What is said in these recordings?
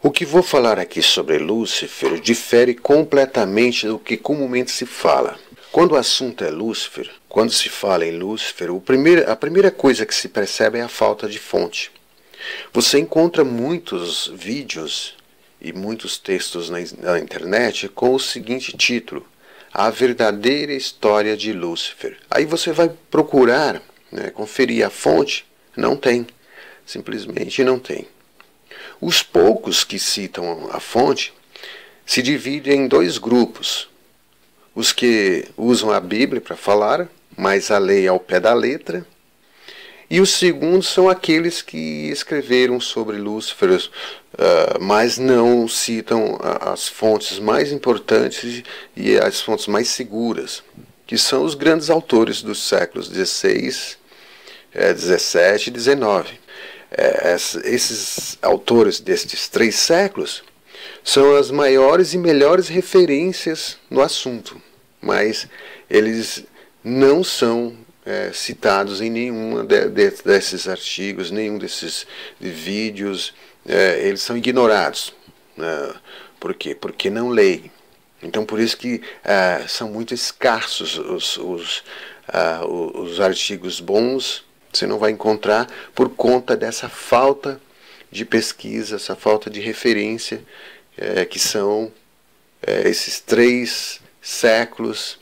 O que vou falar aqui sobre Lúcifer difere completamente do que comumente se fala. Quando o assunto é Lúcifer, quando se fala em Lúcifer, a primeira coisa que se percebe é a falta de fonte. Você encontra muitos vídeos e muitos textos na internet com o seguinte título: A Verdadeira História de Lúcifer. Aí você vai procurar, conferir a fonte, não tem, simplesmente não tem. Os poucos que citam a fonte se dividem em dois grupos: os que usam a Bíblia para falar, mas a lei ao pé da letra, e os segundos são aqueles que escreveram sobre Lúcifer, mas não citam as fontes mais importantes e as fontes mais seguras, que são os grandes autores dos séculos XVI, XVII e XIX. Esses autores destes 3 séculos são as maiores e melhores referências no assunto, mas eles não são citados em nenhum desses artigos, nenhum desses vídeos, eles são ignorados. Por quê? Porque não leem. Então, por isso que são muito escassos os artigos bons. Você não vai encontrar por conta dessa falta de pesquisa, essa falta de referência, que são esses 3 séculos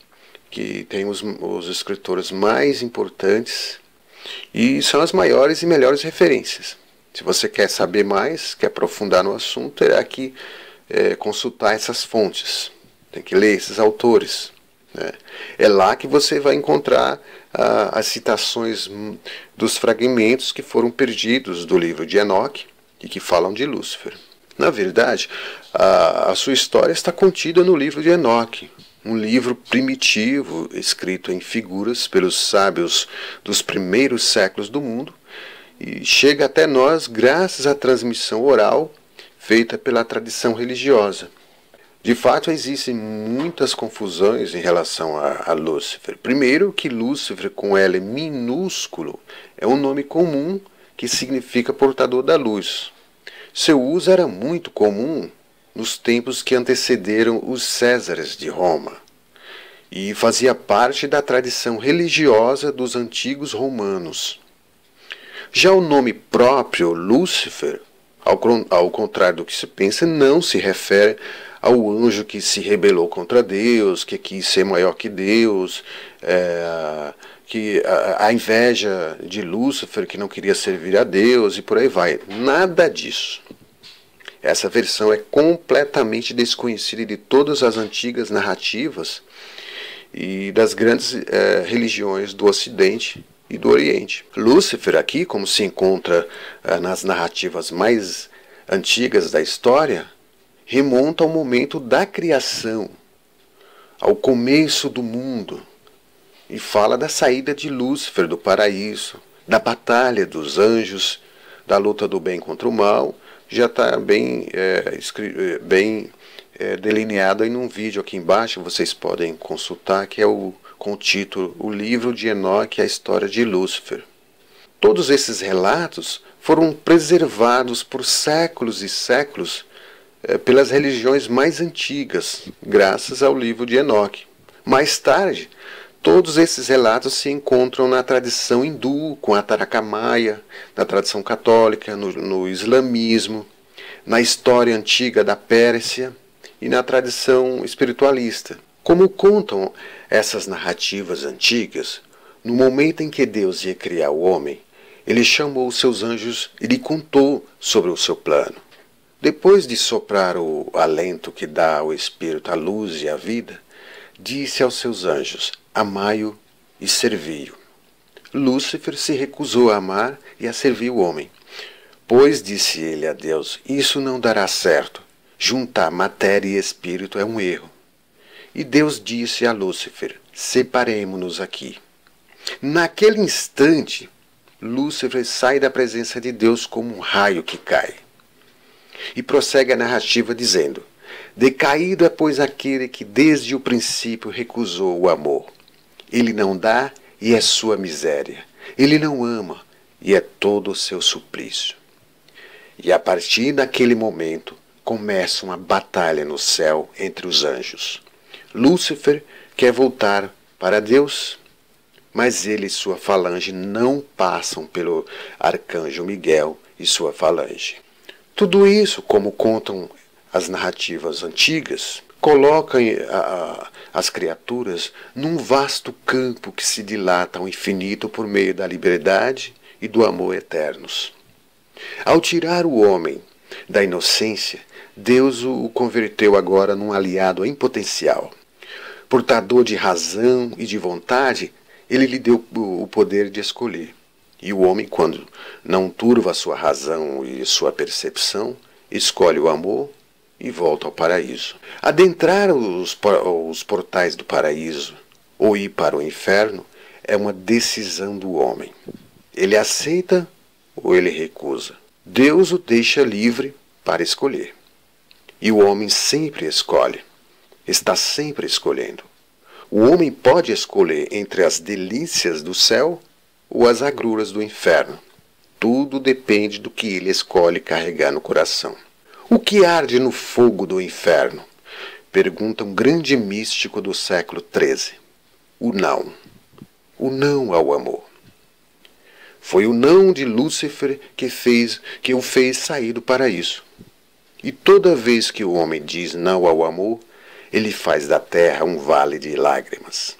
que tem os escritores mais importantes e são as maiores e melhores referências. Se você quer saber mais, quer aprofundar no assunto, terá que consultar essas fontes, tem que ler esses autores. É lá que você vai encontrar as citações dos fragmentos que foram perdidos do livro de Enoque e que falam de Lúcifer. Na verdade, a sua história está contida no livro de Enoque, um livro primitivo escrito em figuras pelos sábios dos primeiros séculos do mundo e chega até nós graças à transmissão oral feita pela tradição religiosa. De fato, existem muitas confusões em relação a Lúcifer. Primeiro, que Lúcifer, com L minúsculo, é um nome comum que significa portador da luz. Seu uso era muito comum nos tempos que antecederam os Césares de Roma e fazia parte da tradição religiosa dos antigos romanos. Já o nome próprio, Lúcifer, ao contrário do que se pensa, não se refere ao anjo que se rebelou contra Deus, que quis ser maior que Deus, que a inveja de Lúcifer, que não queria servir a Deus, e por aí vai. Nada disso. Essa versão é completamente desconhecida de todas as antigas narrativas e das grandes religiões do Ocidente e do Oriente. Lúcifer aqui, como se encontra nas narrativas mais antigas da história, remonta ao momento da criação, ao começo do mundo, e fala da saída de Lúcifer do paraíso, da batalha dos anjos, da luta do bem contra o mal. Já está bem delineado aí num vídeo aqui embaixo, vocês podem consultar, que é com o título O Livro de Enoque, a História de Lúcifer. Todos esses relatos foram preservados por séculos e séculos pelas religiões mais antigas, graças ao livro de Enoque. Mais tarde, todos esses relatos se encontram na tradição hindu, com a Taraka Maya, na tradição católica, no islamismo, na história antiga da Pérsia e na tradição espiritualista. Como contam essas narrativas antigas, no momento em que Deus ia criar o homem, ele chamou os seus anjos e lhe contou sobre o seu plano. Depois de soprar o alento que dá ao espírito a luz e a vida, disse aos seus anjos: amai-o e servi-o. Lúcifer se recusou a amar e a servir o homem. Pois, disse ele a Deus, isso não dará certo. Juntar matéria e espírito é um erro. E Deus disse a Lúcifer: separemo-nos aqui. Naquele instante, Lúcifer sai da presença de Deus como um raio que cai. E prossegue a narrativa dizendo: decaído é, pois, aquele que desde o princípio recusou o amor. Ele não dá e é sua miséria. Ele não ama e é todo o seu suplício. E a partir daquele momento, começa uma batalha no céu entre os anjos. Lúcifer quer voltar para Deus, mas ele e sua falange não passam pelo arcanjo Miguel e sua falange. Tudo isso, como contam as narrativas antigas, coloca as criaturas num vasto campo que se dilata ao infinito por meio da liberdade e do amor eternos. Ao tirar o homem da inocência, Deus o converteu agora num aliado em potencial. Portador de razão e de vontade, ele lhe deu o poder de escolher. E o homem, quando não turva sua razão e sua percepção, escolhe o amor e volta ao paraíso. Adentrar os portais do paraíso ou ir para o inferno é uma decisão do homem. Ele aceita ou ele recusa. Deus o deixa livre para escolher. E o homem sempre escolhe. Está sempre escolhendo. O homem pode escolher entre as delícias do céu ou as agruras do inferno. Tudo depende do que ele escolhe carregar no coração. O que arde no fogo do inferno? Pergunta um grande místico do século XIII. O não. O não ao amor. Foi o não de Lúcifer que o fez sair do paraíso. E toda vez que o homem diz não ao amor, ele faz da terra um vale de lágrimas.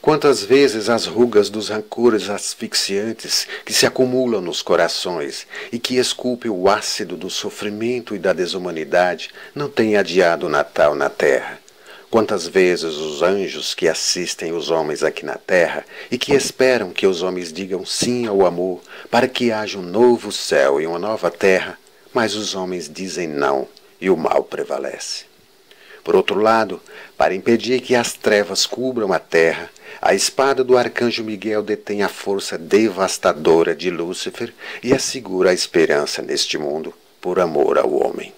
Quantas vezes as rugas dos rancores asfixiantes que se acumulam nos corações e que esculpem o ácido do sofrimento e da desumanidade não têm adiado o Natal na terra? Quantas vezes os anjos que assistem os homens aqui na terra e que esperam que os homens digam sim ao amor para que haja um novo céu e uma nova terra, mas os homens dizem não e o mal prevalece. Por outro lado, para impedir que as trevas cubram a terra, a espada do arcanjo Miguel detém a força devastadora de Lúcifer e assegura a esperança neste mundo por amor ao homem.